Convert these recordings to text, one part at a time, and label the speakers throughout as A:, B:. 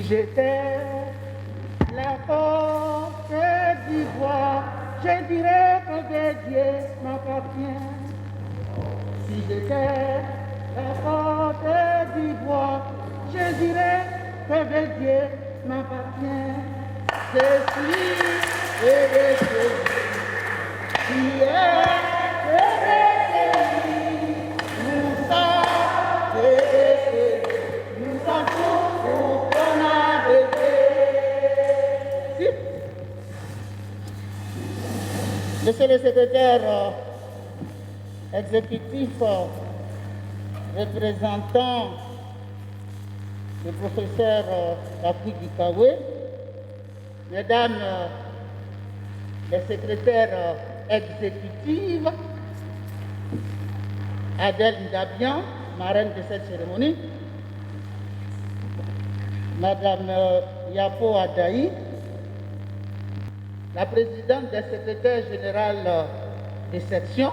A: j'étais la Côte d'Ivoire, je dirais que Bédier m'appartient. Si j'étais la Côte d'Ivoire, je dirais que Bédier m'appartient. Je suis heureux qui est heureux, nous sommes heureux, nous sommes tous pour qu'on a bébé. Monsieur le secrétaire exécutif représentant le professeur Patrick Dikawé, mesdames les secrétaires exécutives, Adèle Ndabian, marraine de cette cérémonie, madame Yapo Adaï, la présidente des secrétaires générales des sections,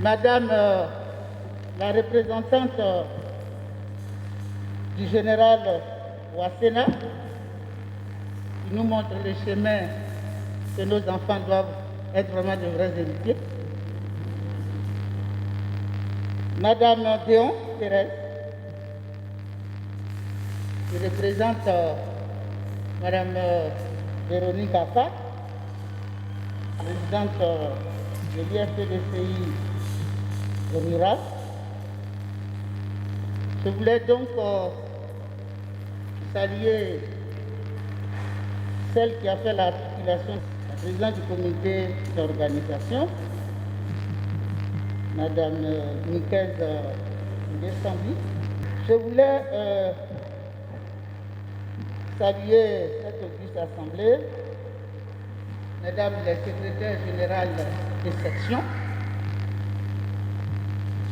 A: madame la représentante du général Ouassena, qui nous montre le chemin que nos enfants doivent être vraiment de vrais héritiers. Madame Déon Thérèse, qui représente Madame Véronique Affa, présidente de l'IFPDCI rural. Je voulais donc saluer celle qui a fait l'articulation, la présidente du comité d'organisation, Madame Nicaise Dessambi. Je voulais saluer cette auguste assemblée, Mesdames les secrétaires générales des sections.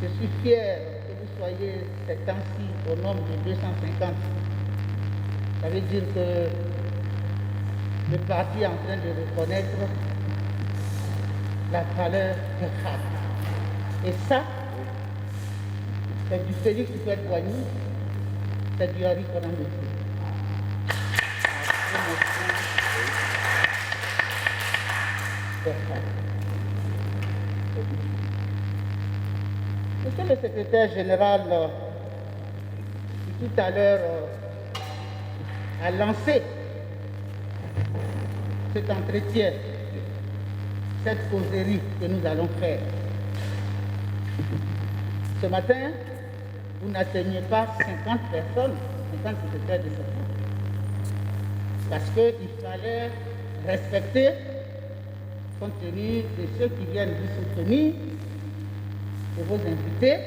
A: Je suis fier que vous soyez ces temps-ci au nombre de 250. Ça veut dire que le parti est en train de reconnaître la valeur des femmes. Et ça, c'est du Félix Houphouët-Boigny, c'est du Henri Konan Bédier. Monsieur le secrétaire général, qui tout à l'heure a lancé cet entretien, cette causerie que nous allons faire. Ce matin, vous n'atteignez pas 50 personnes, 50 secrétaires de section, parce qu'il fallait respecter, compte tenu de ceux qui viennent vous soutenir, de vos invités.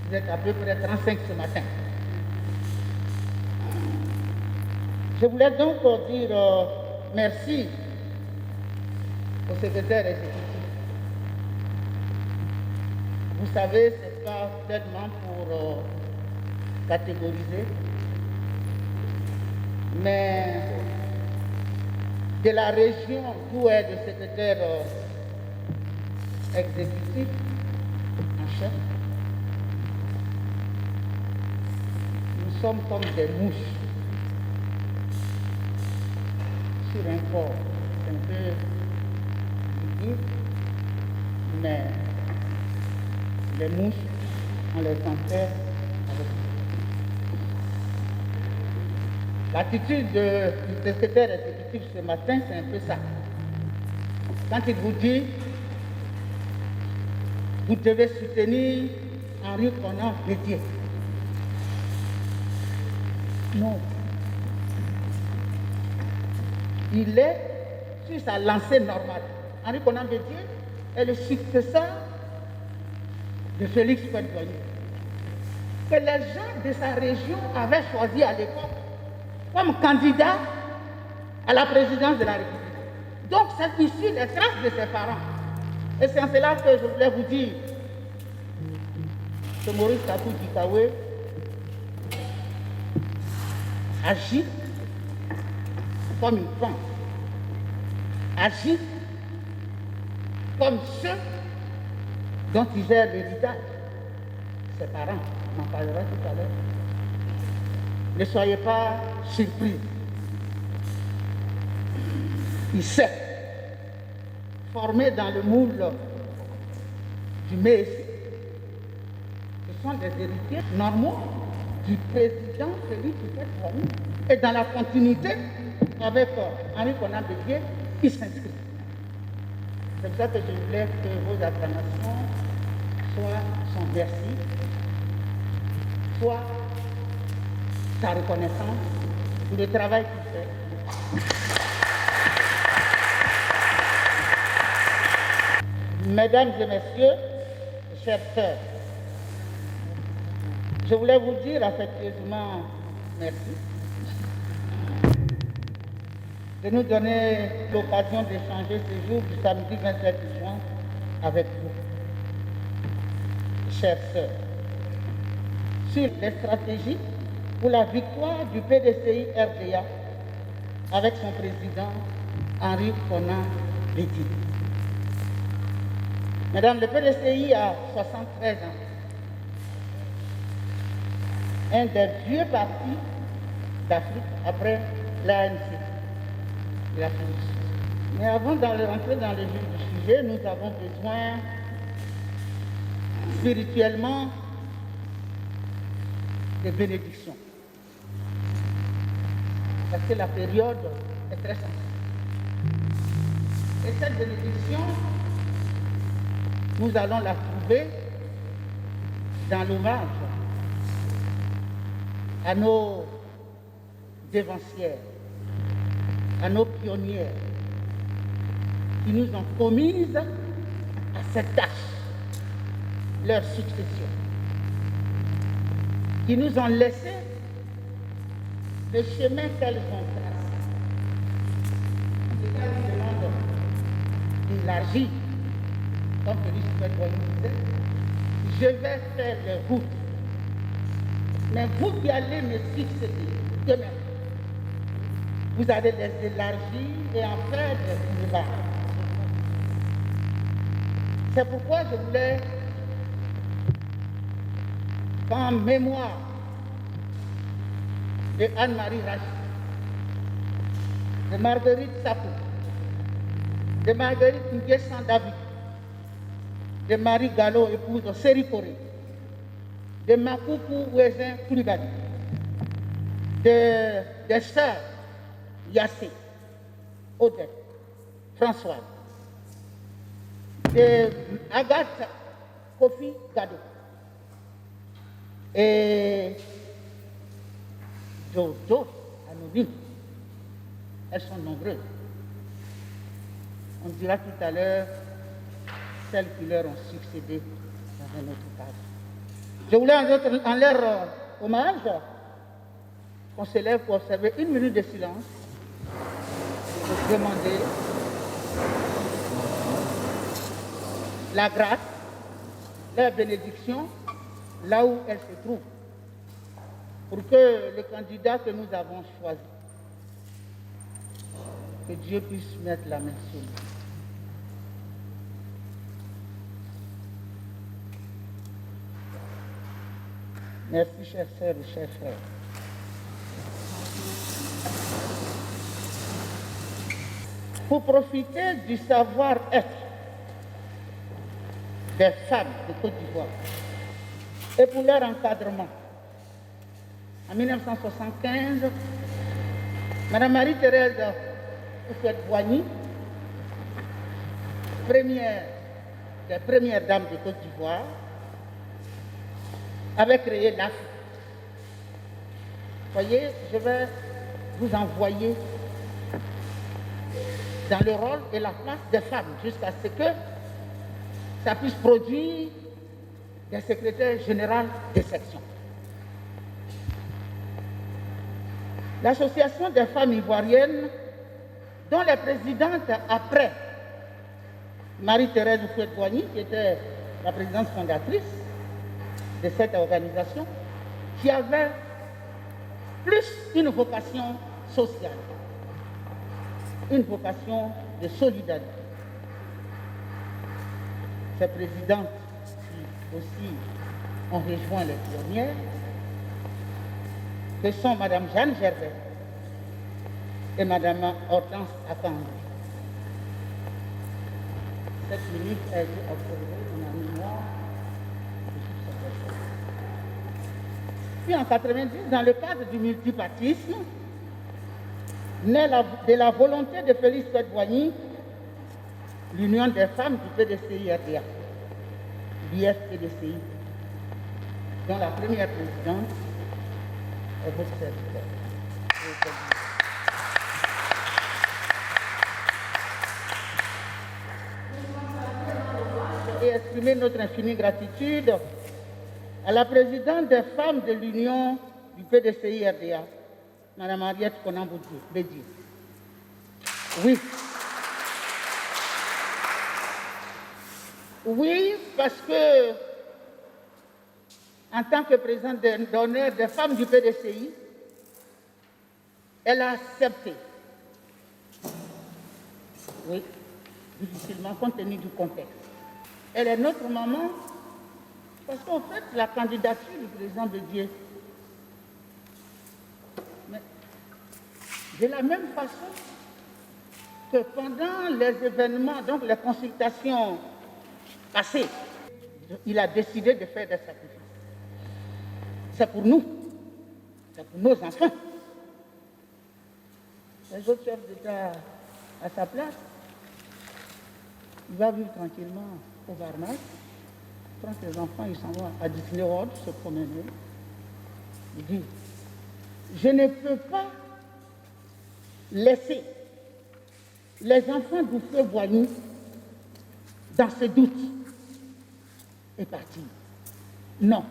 A: Vous êtes à peu près 35 ce matin. Je voulais donc dire merci au secrétaire exécutif. Vous savez, ce n'est pas tellement pour catégoriser, mais de la région d'où est le secrétaire exécutif en chef, nous sommes comme des mouches sur un corps. C'est un peu liquide, mais les mouches, on les enterre avec. L'attitude du secrétaire exécutif ce matin, c'est un peu ça. Quand il vous dit, vous devez soutenir Henri Konan Bédier. Non. Il est sur sa lancée normale. Henri Konan Bédier est le successeur de Félix Houphouët-Boigny, que les gens de sa région avaient choisi à l'époque comme candidat à la présidence de la République. Donc c'est ici les traces de ses parents. Et c'est en cela que je voulais vous dire que Maurice Patrick Dikawé agit comme il pense, agit comme ceux dont il gère l'héritage. ses parents. On en parlera tout à l'heure. Ne soyez pas surpris. Il s'est formé dans le moule du MES. Ce sont des héritiers normaux du président Félix Houphouët-Boigny. Et dans la continuité, avec Henri Konan Bédié, il s'inscrit. C'est pour ça que je voulais que vos acclamations soient son merci, soit sa reconnaissance pour le travail qu'il fait. Mesdames et messieurs, chers sœurs, je voulais vous dire affectueusement merci de nous donner l'occasion d'échanger ce jour du samedi 27 juin avec vous, chers sœurs, sur les stratégies pour la victoire du PDCI RDA avec son président Henri Konan Bédié. Madame, le PDCI a 73 ans. Un des vieux partis d'Afrique après l'ANC. Mais avant de rentrer dans le vif du sujet, nous avons besoin spirituellement de bénédictions. Parce que la période est très sensible. Et cette bénédiction, nous allons la trouver dans l'hommage à nos dévancières, à nos pionnières qui nous ont commises à cette tâche, leur succession, qui nous ont laissé le chemin qu'elles ont tracé. C'est ça qui demande d'élargir, comme Félix Houphouët-Boigny disait, je vais faire les routes, mais vous qui allez me succéder demain, vous allez les élargir et en faire des boulevards. C'est pourquoi je voulais, en mémoire de Anne-Marie Rachid, de Marguerite Sapou, de Marguerite Nguessan David, de Marie Gallo, épouse de Séri Corée, de Makoukou Ouezin Koulibaly, des sœurs Yassé, Odette, Françoise, de Agathe Kofi Gado et Jojo Anobine. Elles sont nombreuses. On dira tout à l'heure celles qui leur ont succédé dans un autre cadre. Je voulais en leur hommage qu'on se lève pour observer 1 minute de silence, pour demander la grâce, la bénédiction, là où elle se trouve, pour que le candidat que nous avons choisi, que Dieu puisse mettre la main sur lui. Merci, chers sœurs et chers frères. Pour profiter du savoir-être des femmes de Côte d'Ivoire et pour leur encadrement, en 1975, Mme Marie-Thérèse Houphouët-Boigny, des premières dames de Côte d'Ivoire, avait créé l'AFI. Voyez, je vais vous envoyer dans le rôle et la place des femmes jusqu'à ce que ça puisse produire des secrétaires généraux des sections. L'Association des femmes ivoiriennes, dont les présidentes après Marie-Thérèse Houphouët-Boigny, qui était la présidente fondatrice de cette organisation, qui avait plus une vocation sociale, une vocation de solidarité. Ces présidentes qui aussi ont rejoint les pionnières, que sont Mme Jeanne Gervais et Mme Hortense Akandou. Cette minute a été observée en la mémoire de toutes ces personnes. Puis en 1990, dans le cadre du multipartisme, naît de la volonté de Félix Houphouët-Boigny, l'Union des femmes du PDCI-RDA, l'IF-PDCI, dont la première présidente est votre serviteur. Et exprimer notre infinie gratitude à la présidente des femmes de l'Union du PDCI-RDA, Mme Henriette Konan-Bédié. Oui. Oui, parce que, en tant que présidente d'honneur des femmes du PDCI, elle a accepté. Oui, difficilement, compte tenu du contexte. Elle est notre maman, parce qu'en fait, la candidature du président Bédié, de la même façon que pendant les événements, donc les consultations passées, il a décidé de faire des sacrifices. C'est pour nous, c'est pour nos enfants. Les autres chefs d'État à sa place, il va vivre tranquillement au Barmas, prend ses enfants, ils s'en vont à Disney World se promener. Il dit, je ne peux pas laisser les enfants d'Houphouët-Boigny dans ce doute et partir. Non.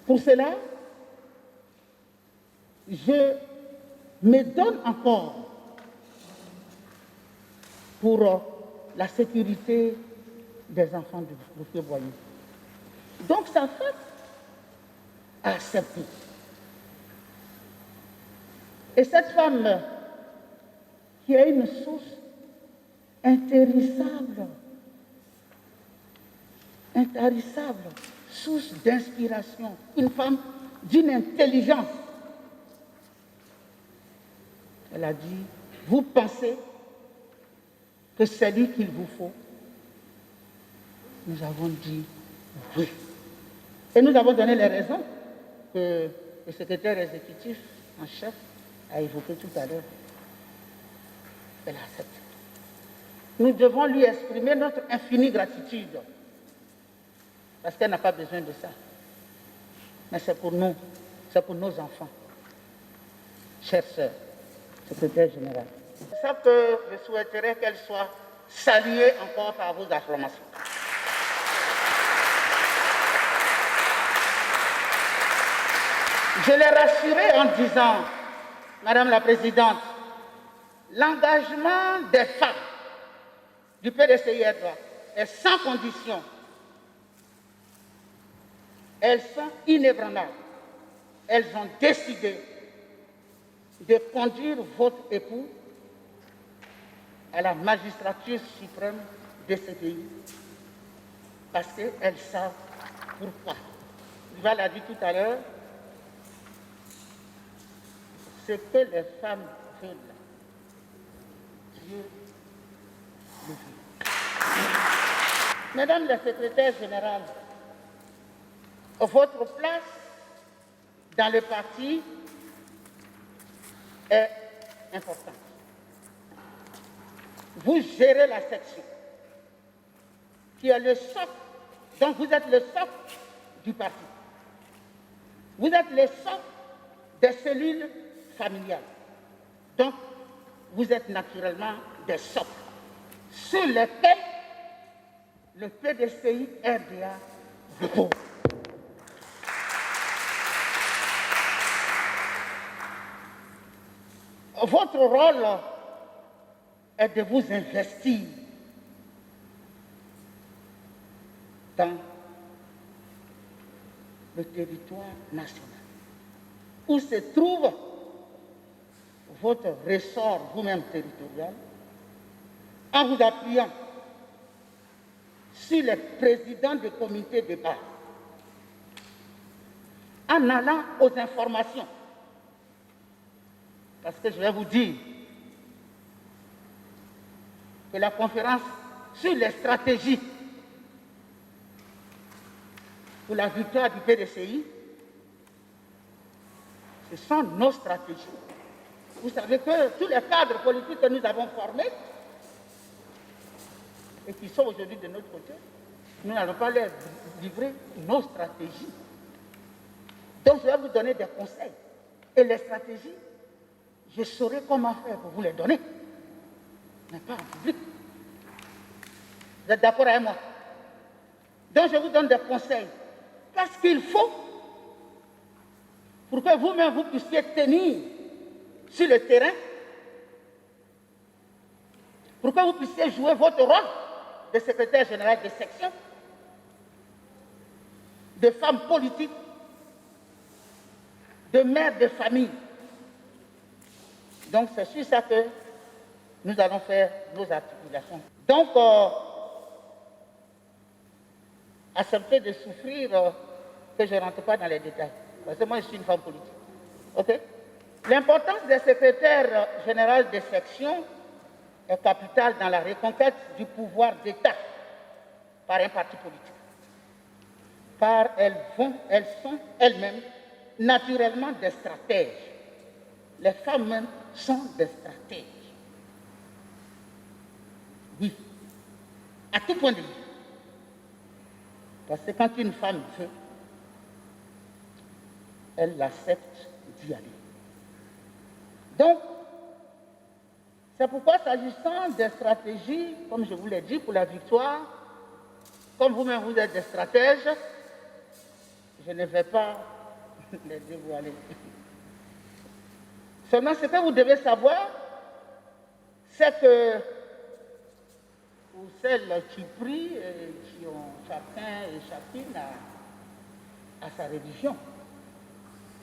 A: Pour cela, je me donne encore pour la sécurité des enfants d'Houphouët-Boigny. Donc sa femme a accepté. Et cette femme qui a une source intarissable, source d'inspiration, une femme d'une intelligence. Elle a dit, vous pensez que c'est lui qu'il vous faut? Nous avons dit oui. Et nous avons donné les raisons que le secrétaire exécutif en chef a évoquées tout à l'heure. Elle a accepté. Nous devons lui exprimer notre infinie gratitude. Parce qu'elle n'a pas besoin de ça. Mais c'est pour nous, c'est pour nos enfants. Chère sœur, secrétaire général. C'est ça que je souhaiterais qu'elle soit saluée encore par vos acclamations. Je l'ai rassurée en disant, Madame la Présidente, l'engagement des femmes du PDCI-RDA est sans condition. Elles sont inébranlables. Elles ont décidé de conduire votre époux à la magistrature suprême de ce pays parce qu'elles savent pourquoi. Duval l'a dit tout à l'heure, ce que les femmes veulent, Dieu le veut. Mesdames les secrétaires générales, votre place dans le parti est importante. Vous gérez la section, qui est le socle, donc vous êtes le socle du parti. Vous êtes le socle des cellules familiales. Donc, vous êtes naturellement des socles sur lesquels le PDCI-RDA repose. Votre rôle est de vous investir dans le territoire national, où se trouve votre ressort vous-même territorial, en vous appuyant sur les présidents de comités de base en allant aux informations. Parce que je vais vous dire que la conférence sur les stratégies pour la victoire du PDCI, ce sont nos stratégies. Vous savez que tous les cadres politiques que nous avons formés et qui sont aujourd'hui de notre côté, nous n'allons pas leur livrer nos stratégies. Donc je vais vous donner des conseils. Et les stratégies, je saurai comment faire pour vous les donner. Mais pas en public. Vous êtes d'accord avec moi? Donc je vous donne des conseils. Qu'est-ce qu'il faut pour que vous-même vous puissiez tenir sur le terrain, pour que vous puissiez jouer votre rôle de secrétaire général de section, de femme politique, de mère de famille. Donc c'est sur ça que nous allons faire nos articulations. Donc, acceptez de souffrir que je ne rentre pas dans les détails. Parce que moi, je suis une femme politique. OK? L'importance des secrétaires généraux des sections est capitale dans la reconquête du pouvoir d'État par un parti politique. Car elles sont elles-mêmes naturellement des stratèges. Les femmes même sont des stratèges. Oui, à tout point de vue. Parce que quand une femme veut, elle accepte d'y aller. Donc, c'est pourquoi s'agissant des stratégies, comme je vous l'ai dit, pour la victoire, comme vous-même vous êtes des stratèges, je ne vais pas les dévoiler. Seulement, ce que vous devez savoir, c'est que pour celles qui prient et qui ont chacun et chacune à sa religion,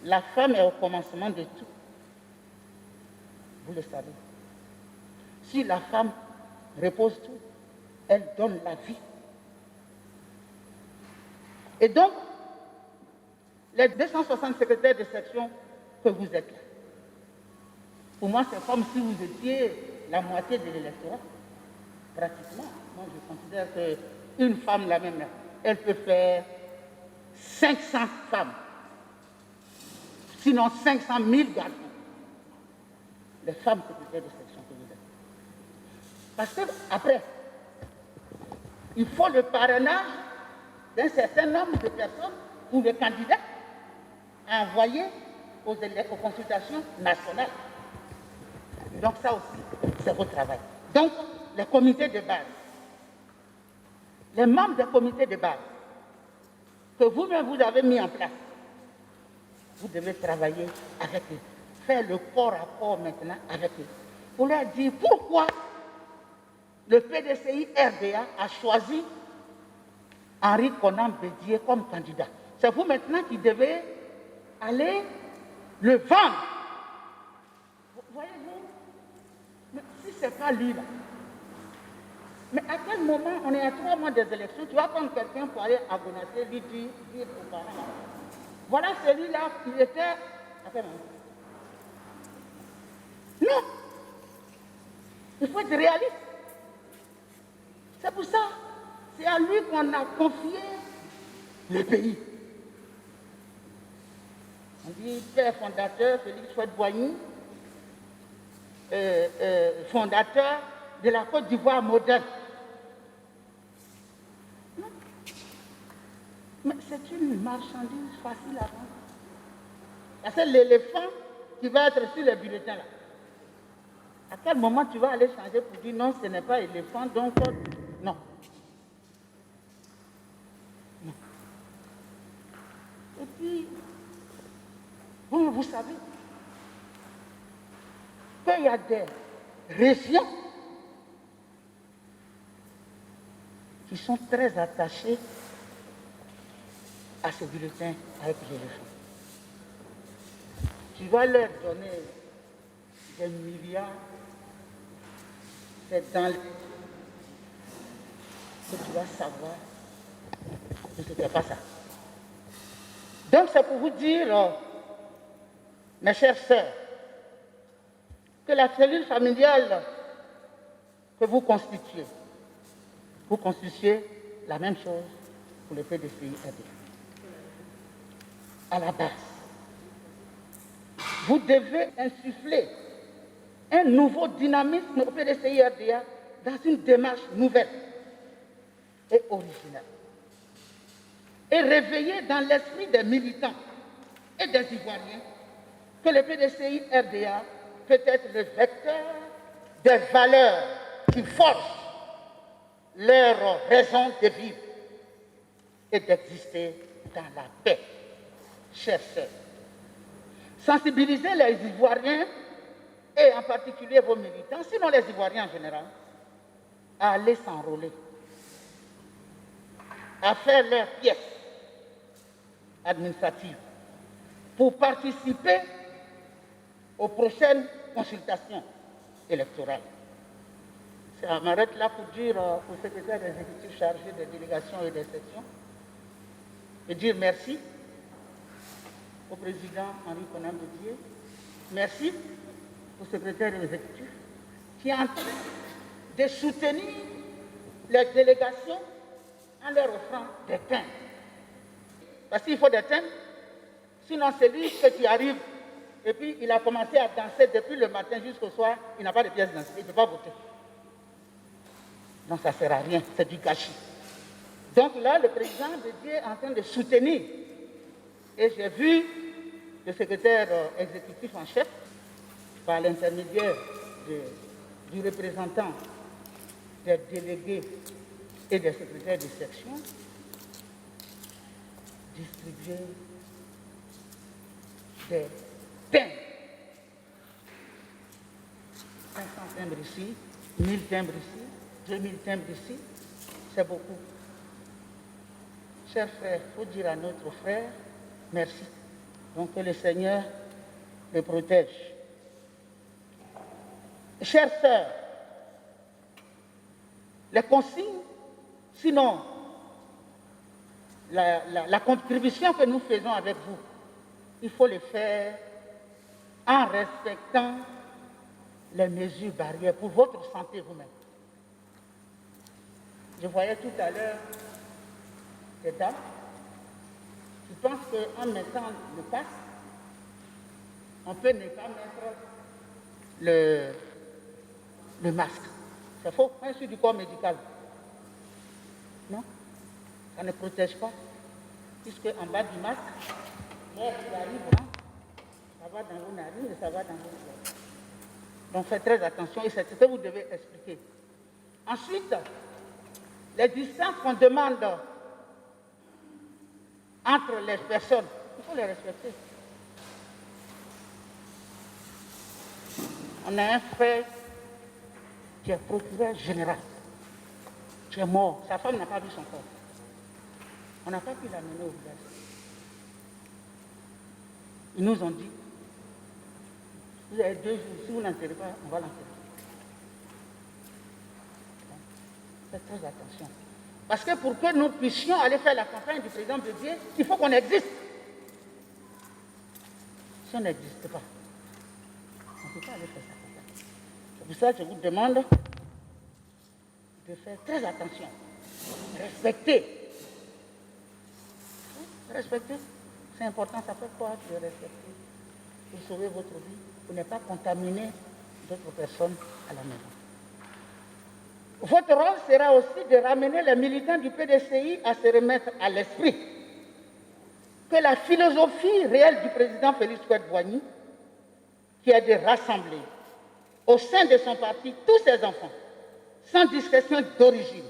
A: la femme est au commencement de tout. Vous le savez. Si la femme repose tout, elle donne la vie. Et donc, les 260 secrétaires de section que vous êtes là, pour moi, c'est comme si vous étiez la moitié de l'électorat, pratiquement. Moi, je considère qu'une femme, la même, elle peut faire 500 femmes, sinon 500 000 garçons. Les femmes secrétaires de section que vous êtes. Parce qu'après, il faut le parrainage d'un certain nombre de personnes ou de candidats à envoyer aux consultations nationales. Donc ça aussi, c'est votre travail. Donc, les comités de base, les membres des comités de base que vous-même vous avez mis en place, vous devez travailler avec eux, faire le corps à corps maintenant avec eux, pour leur dire pourquoi le PDCI RDA a choisi Henri Konan Bédié comme candidat. C'est vous maintenant qui devez aller le vendre. Voyez-vous, mais si ce n'est pas lui là, mais à quel moment on est à 3 mois des élections, tu vas prendre quelqu'un pour aller agonasser, lui dire aux parents. Voilà celui-là qui était. À quel moment? Non. Il faut être réaliste. C'est pour ça, c'est à lui qu'on a confié le pays. On dit père fondateur, Félix Houphouët-Boigny, fondateur de la Côte d'Ivoire moderne. Non. Mais c'est une marchandise facile à vendre. Parce que l'éléphant qui va être sur les bulletins là, à quel moment tu vas aller changer pour dire non, ce n'est pas éléphant, donc non. Non. Et puis, vous savez qu'il y a des régions qui sont très attachées à ce bulletin avec l'éléphant. Tu vas leur donner des milliards, c'est dans le que tu vas savoir que ce n'était pas ça. Donc c'est pour vous dire, mes chères sœurs, que la cellule familiale que vous constituez la même chose pour le PDCI-RDA. À la base, vous devez insuffler un nouveau dynamisme au PDCI-RDA dans une démarche nouvelle et originale. Et réveiller dans l'esprit des militants et des Ivoiriens que le PDCI-RDA peut être le vecteur des valeurs qui forgent leur raison de vivre et d'exister dans la paix. Chers sœurs, sensibiliser les Ivoiriens et en particulier vos militants, sinon les Ivoiriens en général, à aller s'enrôler, à faire leur pièce administrative pour participer aux prochaines consultations électorales. Ça m'arrête là pour dire au secrétaire exécutif chargé des délégations et des sections et dire merci au président Henri Konan Bédié, merci au secrétaire exécutif qui est en train de soutenir les délégations en leur offrant des thèmes. Parce qu'il faut des thèmes, sinon c'est lui qui arrive et puis il a commencé à danser depuis le matin jusqu'au soir, il n'a pas de pièce d'identité, il ne peut pas voter. Donc ça ne sert à rien, c'est du gâchis. Donc là, le président Bédié est en train de soutenir. Et j'ai vu le secrétaire exécutif en chef, par l'intermédiaire du représentant des délégués et des secrétaires de section, distribuer des timbres. 500 timbres ici, 1000 timbres ici, 2000 timbres ici, c'est beaucoup. Chers frères, il faut dire à notre frère, merci. Donc que le Seigneur le protège. Chères sœurs, les consignes, sinon la contribution que nous faisons avec vous, il faut le faire en respectant les mesures barrières pour votre santé vous-même. Je voyais tout à l'heure des dames qui pensent qu'en mettant le casque, on peut ne pas mettre le masque. C'est faux, moi je suis du corps médical. Non, ça ne protège pas. Puisque en bas du masque, l'air qui arrive, hein, ça va dans vos narines et ça va dans vos corps. Donc faites très attention et c'est ce que vous devez expliquer. Ensuite, les distances qu'on demande entre les personnes, il faut les respecter. On a un frère qui est procureur général, qui est mort. Sa femme n'a pas vu son corps. On n'a pas pu l'amener au village. Ils nous ont dit, vous avez 2 jours, si vous n'enterrez pas, on va l'enterrer. Faites très attention. Parce que pour que nous puissions aller faire la campagne du président Bédié, il faut qu'on existe. Si on n'existe pas, on ne peut pas aller faire sa campagne. C'est pour ça que je vous demande de faire très attention. Respecter. Respecter, c'est important. Ça fait quoi de respecter? Pour sauver votre vie, pour ne pas contaminer d'autres personnes à la maison. Votre rôle sera aussi de ramener les militants du PDCI à se remettre à l'esprit que la philosophie réelle du président Félix Houphouët-Boigny, qui est de rassembler au sein de son parti tous ses enfants, sans distinction d'origine,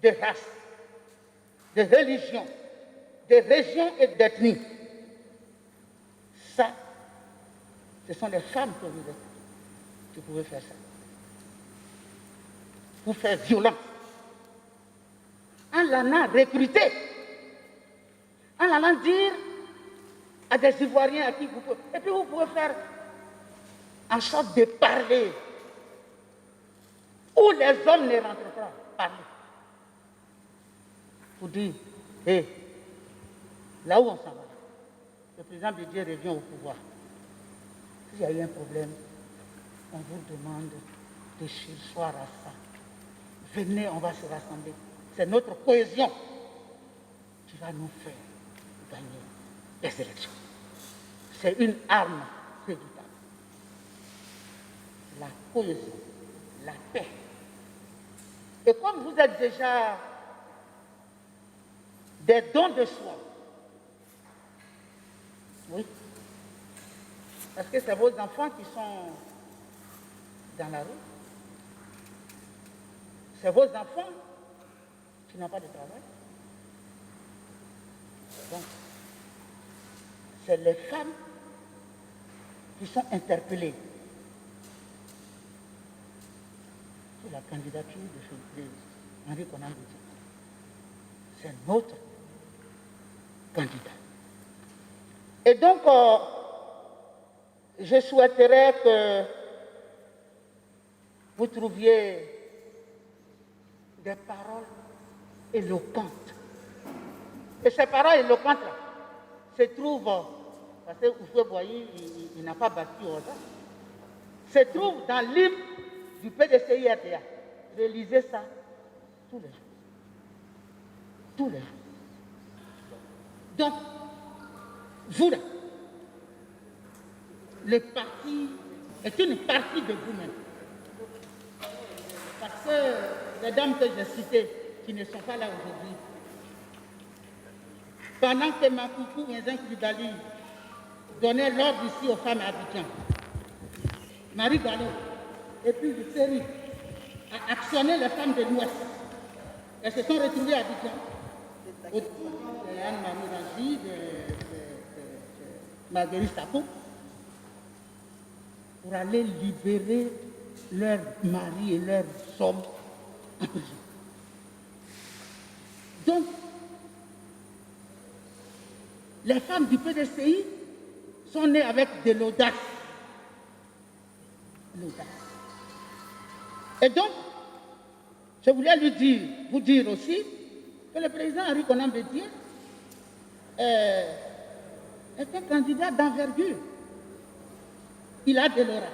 A: de race, de religion, de région et d'ethnie. Ça, ce sont les femmes que vous êtes qui pouvez faire ça. Vous faire violence. En l'allant recruter, en allant dire à des Ivoiriens à qui vous pouvez. Et puis vous pouvez faire en sorte de parler où les hommes ne rentrent pas. Parler. Pour dire, hé, là où on s'en va. le président Bédié revient au pouvoir, s'il y a eu un problème, on vous demande de surseoir à ça. Venez, on va se rassembler. C'est notre cohésion qui va nous faire gagner les élections. C'est une arme redoutable. La cohésion, la paix. Et comme vous êtes déjà des dons de soi, oui, parce que c'est vos enfants qui sont dans la rue, c'est vos enfants qui n'ont pas de travail. Donc, c'est les femmes qui sont interpellées sur la candidature de Henri Konan Bédié. C'est notre candidat. Et donc, je souhaiterais que vous trouviez des paroles éloquentes. Et ces paroles éloquentes-là se trouvent, parce que Oufoué Boigny, il n'a pas battu au hasard, se trouvent dans l'hymne du PDCI-RDA. Relisez ça tous les jours. Tous les jours. Donc, vous là, le parti est une partie de vous-même. Parce que les dames que j'ai citées, qui ne sont pas là aujourd'hui, pendant que Makoukou Nzin Koulibaly donnait l'ordre ici aux femmes à Abidjan, Marie Gallo et puis le Série a actionné les femmes de l'Ouest. Elles se sont retrouvées à Abidjan, autour de Anne-Marie Rangy, de Marguerite Sapou, pour aller libérer leurs maris et leurs hommes en prison. Donc, les femmes du PDCI sont nées avec de l'audace. L'audace. Et donc, je voulais vous dire aussi que le président Henri Konan Bédié est un candidat d'envergure. Il a de l'aura,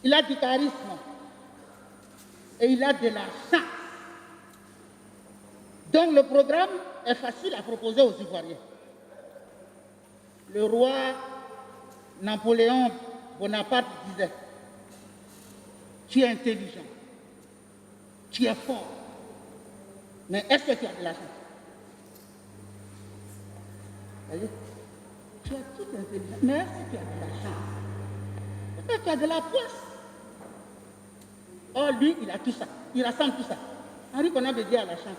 A: il a du charisme et il a de la chance. Donc le programme est facile à proposer aux Ivoiriens. Le roi Napoléon Bonaparte disait: tu es intelligent, tu es fort, mais est-ce que tu as de la chance? Voyez? Tu as tout intelligent, mais est-ce que tu as de la chance? Est-ce que tu as de la poisse? Or, lui, il a tout ça, il rassemble tout ça. Henri Konan Bédié a la chance.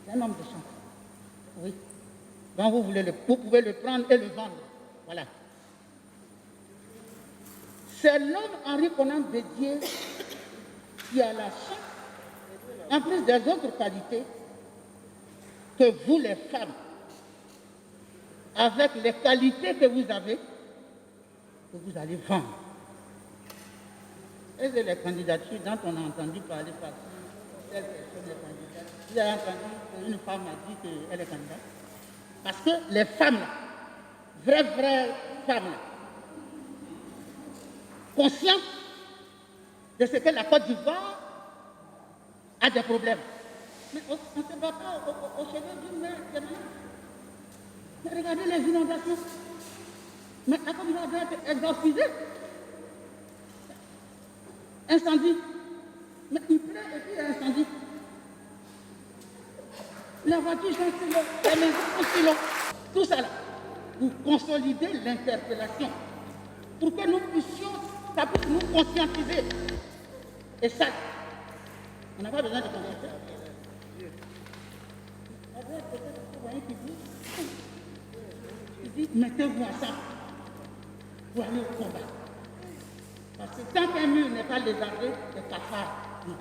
A: C'est un homme de chance. Oui. Donc vous pouvez le prendre et le vendre. Voilà. C'est l'homme Henri Konan Bédié qui a la chance, en plus des autres qualités, que vous les femmes, avec les qualités que vous avez, que vous allez vendre. Et c'est les candidatures dont on a entendu parler partout. Telle personne est candidate. Vous avez entendu qu'une femme a dit qu'elle est candidate. Parce que les femmes, vraies femmes, conscientes de ce que la Côte d'Ivoire a des problèmes. Mais on ne se bat pas au chevet d'une mère qui est malade. Mais regardez les inondations. Mais la Côte d'Ivoire doit être exorcisée. Incendie. Mais il pleut et puis il y a incendie. La voiture sont sur l'eau, les maisons sont sur l'eau. Tout ça là, pour consolider l'interpellation, pour que nous puissions, ça puisse nous conscientiser. Et ça, on n'a pas besoin de conscientiser. Il dit, mettez-vous ensemble pour aller au combat. Parce que tant qu'un mur n'est pas lézardé, le cafard, non.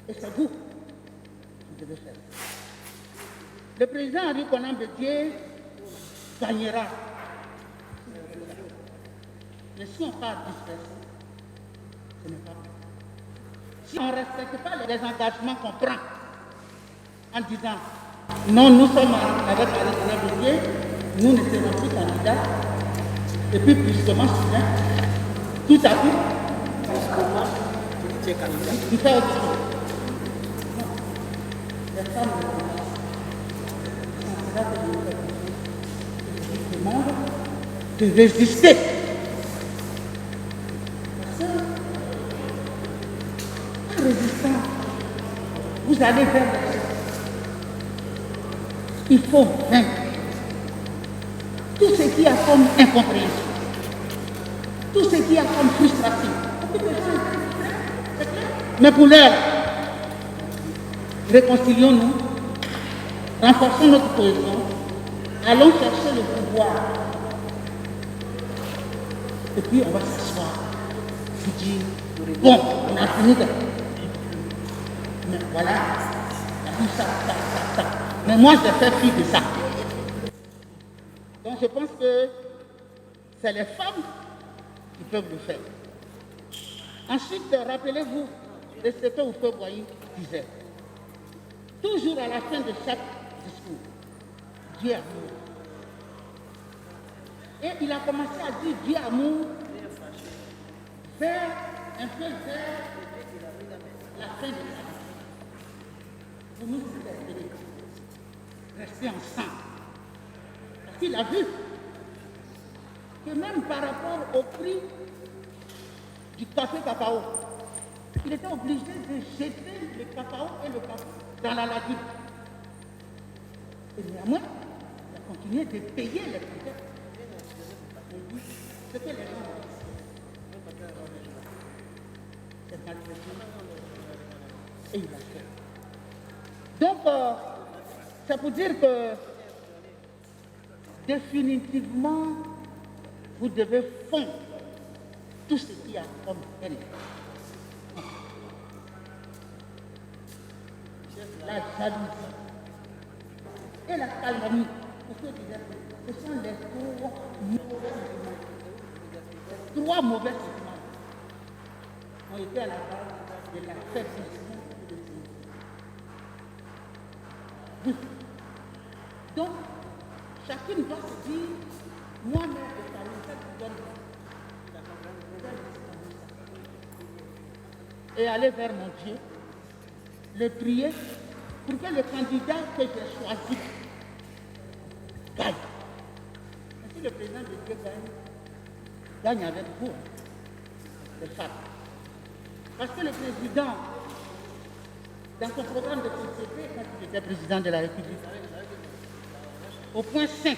A: Et c'est vous qui devez faire. Le président Henri Konan Bédié gagnera. Mais si on part disperser, ce n'est pas bon. Si on ne respecte pas les engagements qu'on prend en disant Non, nous sommes avec Alexandre Bédier, nous ne serons plus candidats. Et puis, brusquement, soudain, tout à coup, tu fais autre chose. Non, les femmes ne font pas. C'est là que je fais quelque chose. Je vous demande de résister. Parce que, en résistant, vous allez vers les choses. Il faut vaincre tout ce qui a comme incompréhension, tout ce qui a comme frustration. Mais pour l'heure, réconcilions-nous, renforçons notre cohésion, allons chercher le pouvoir. Et puis on va s'asseoir, se dire, bon, on a fini de... Mais voilà, ça. Mais moi, je fais fi de ça. Donc je pense que c'est les femmes qui peuvent le faire. Ensuite, rappelez-vous de ce que Houphouët Boigny disait. Toujours à la fin de chaque discours, Dieu amour. Et il a commencé à dire Dieu amour un peu vers la fin de sa vie. Pour nous interpeller. Rester ensemble. Parce qu'il a vu que même par rapport au prix du café cacao, il était obligé de jeter le cacao et le café dans la lagune. Et néanmoins, il a continué de payer les critères. Ce que les gens ont dit, c'est maltraité. Et il a fait. Donc, c'est pour dire que définitivement, vous devez fondre tout ce qui a comme haine. La jalousie et la calomnie. Ce sont les trois mauvais sentiments ont été à la base de la faiblesse de Dieu. Donc, chacune doit se dire, moi-même, je donne et aller vers mon Dieu, le prier pour que le candidat que j'ai choisi gagne. Et si le président de Dieu gagne avec vous, les femmes. Parce que le président, dans son programme de société, quand il était président de la République, au point 5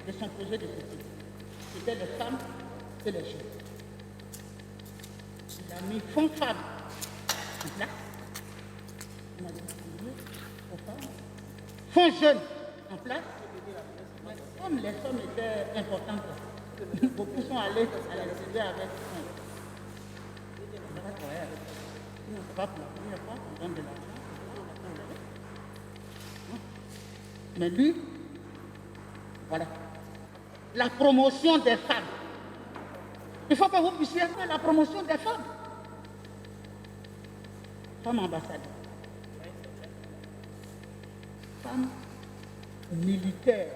A: de son projet de société, c'était les femmes et les jeunes. Il a mis fonds femmes en place. On a distribué aux femmes. Fonds jeunes en place. Mais comme les femmes étaient importantes, beaucoup sont allés à l'extérieur avec fonds. On va travailler avec eux. Sinon, c'est pas pour la première fois qu'on donne de l'argent. Mais lui, voilà. La promotion des femmes. Il faut que vous puissiez faire la promotion des femmes. Femmes ambassadeurs. Femmes militaires.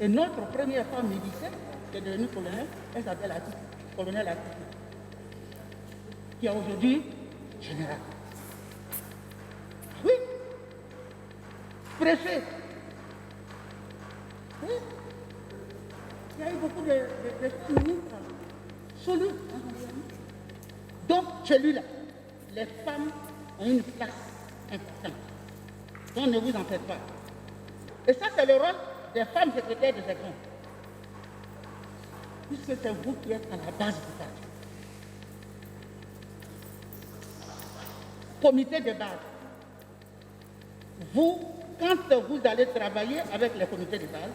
A: Et notre première femme militaire, qui est devenue colonel, elle s'appelle Atiki, colonel Atiki, qui est aujourd'hui général. Oui. Préfet. Oui. Il y a eu beaucoup de femmes ministres. Solo. Donc, celui-là, les femmes ont une place importante. Donc, ne vous en faites pas. Et ça, c'est le rôle des femmes secrétaires de section. Puisque c'est vous qui êtes à la base du parti. Comité de base. Vous, quand vous allez travailler avec les comités de base,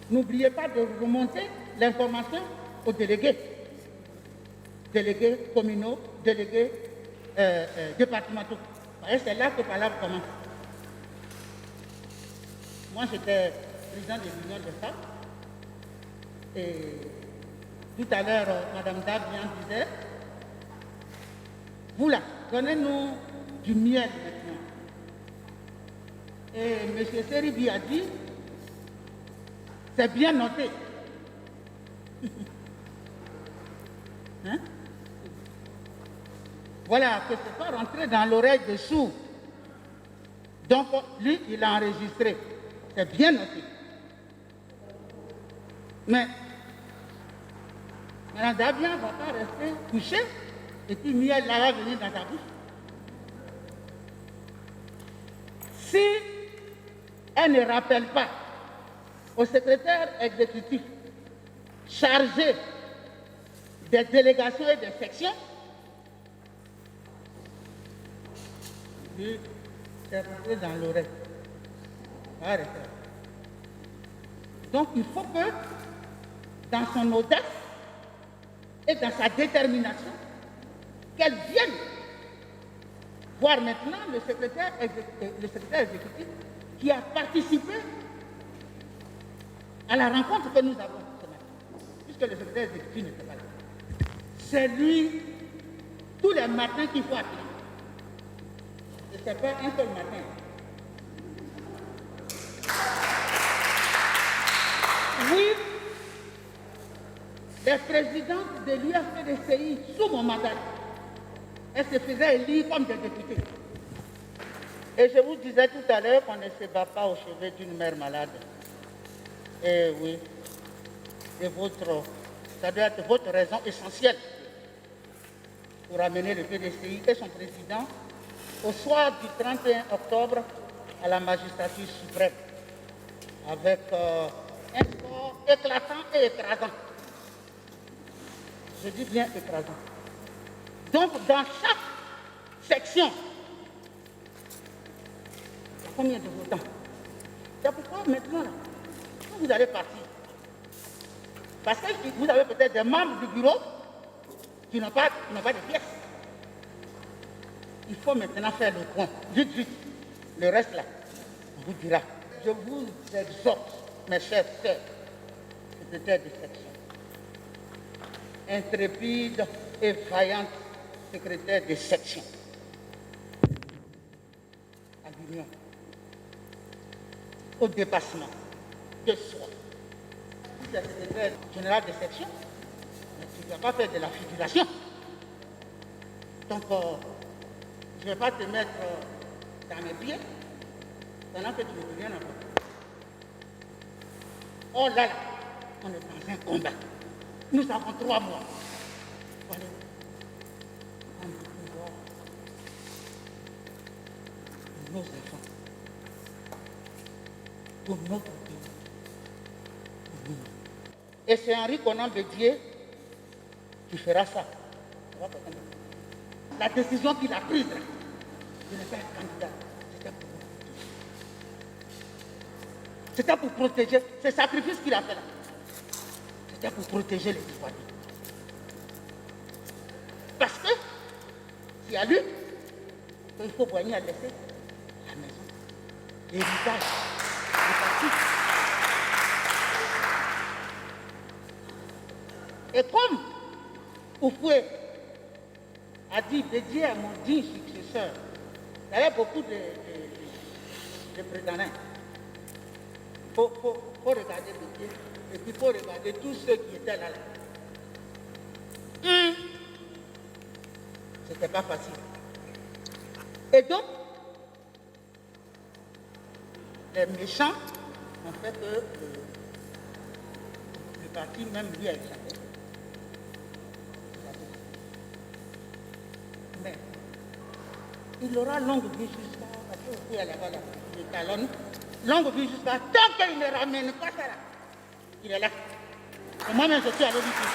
A: n'oubliez pas de remonter l'information aux délégués. Délégués communaux, délégués départementaux. C'est là que la palabre commence. Moi, j'étais président de l'Union des femmes. Et tout à l'heure, Mme Dabian disait, vous là, donnez-nous du miel maintenant. Et M. Seribi a dit, c'est bien noté. Hein? Voilà, que c'est pas rentré dans l'oreille des sourds. Donc, lui, il a enregistré. C'est bien noté. Mais, Mme Dabian ne va pas rester couchée et puis miel là va venir dans sa bouche. Si elle ne rappelle pas au secrétaire exécutif chargé des délégations et des sections, c'est rentré dans l'oreille. Arrêtez. Donc il faut que, dans son audace et dans sa détermination, qu'elle vienne voir maintenant le secrétaire exécutif qui a participé à la rencontre que nous avons ce matin, puisque le secrétaire exécutif n'était pas là. C'est lui, tous les matins qu'il faut appeler. Ce n'est pas un seul matin. Oui, les présidentes de l'UFDCI sous mon mandat, elles se faisaient élire comme des députés. Et je vous disais tout à l'heure qu'on ne se bat pas au chevet d'une mère malade. Et oui, et ça doit être votre raison essentielle pour amener le PDCI et son président au soir du 31 octobre à la magistrature suprême, avec un score éclatant et écrasant. Je dis bien écrasant. Donc, dans chaque section, il y a combien de votants? C'est pourquoi maintenant, là, quand vous allez partir, parce que vous avez peut-être des membres du bureau qui n'ont pas de pièces. Il faut maintenant faire le point. Vite, vite. Le reste, là, on vous dira. Je vous exhorte, mes chers sœurs, secrétaires de section, intrépides et vaillantes secrétaires de section, à l'union, au dépassement de soi. Si tu es secrétaire général de section, tu ne vas pas faire de la figuration. Donc, je ne vais pas te mettre dans mes pieds pendant que tu ne peux rien avoir. Oh là là, on est dans un combat. Nous avons 3 mois. Allez, on peut pouvoir nos enfants, pour notre pays, pour nous. Et c'est Henri Konan Bédié qui fera ça. La décision qu'il a prise, de ne pas être candidat, c'était pour protéger, ce sacrifice qu'il a fait là, c'était pour protéger les Ivoiriens. Parce que, il a lu qu'il faut Boigny a laissé la maison, l'héritage, le parti. Et comme Oufoué a dit, dédié à mon digne successeur, il y avait beaucoup de prétendants. Il faut regarder Bédié, et puis il faut regarder tous ceux qui étaient là. C'était pas facile. Et donc, les méchants ont fait que le parti même lui a échappé. Mais il aura longue vie jusqu'à, parce que vous pouvez là-bas, le talon, longue vie jusqu'à, tant qu'il ne ramène pas ça là, il est là. Et moi-même, je suis allé lui dire.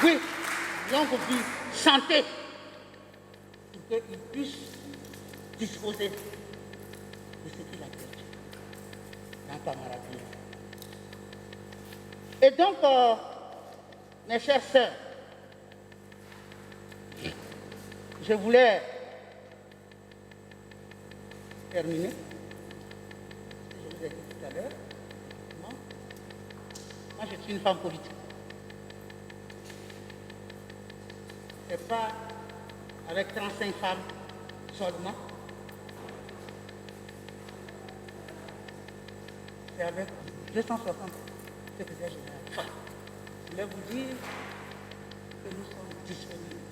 A: Oui, longue vie, santé, pour qu'il puisse disposer de ce qu'il a perdu dans Pamaraville. Et donc, mes chères sœurs, je voulais terminer. Je vous ai dit tout à l'heure, moi je suis une femme politique. Ce n'est pas avec 35 femmes seulement. C'est avec 260 secrétaires généraux. Enfin, je voulais vous dire que nous sommes disponibles.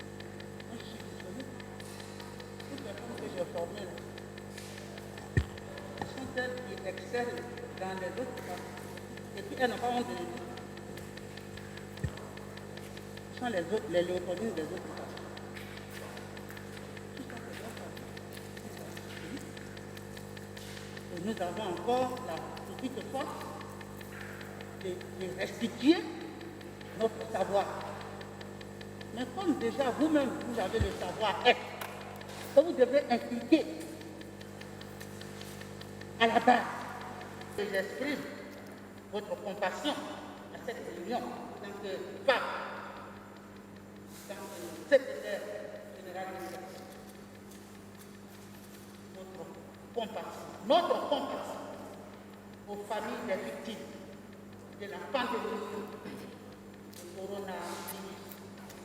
A: Moi, je suis disponible. Toutes les femmes que j'ai formées, sont celles qui excellent dans les autres classes. Et puis, elles n'ont pas honte de le dire. Ce sont les léopoldines des autres classes. Et nous avons encore la petite force de restituer notre savoir. Mais comme déjà vous-même, vous avez le savoir-être, que vous devez inculquer à la base, que j'exprime votre compassion à cette réunion en tant que femme, en tant que secrétaire général de l'État. Notre compassion aux familles des victimes de la pandémie du coronavirus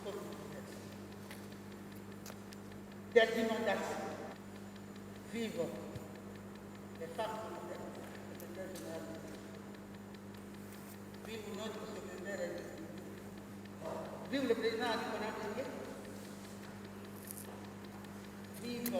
A: COVID-19, des inondations. Vive les femmes secrétaires générales. Vive notre secrétaire. Vive le président Nicolas Bélier. Vive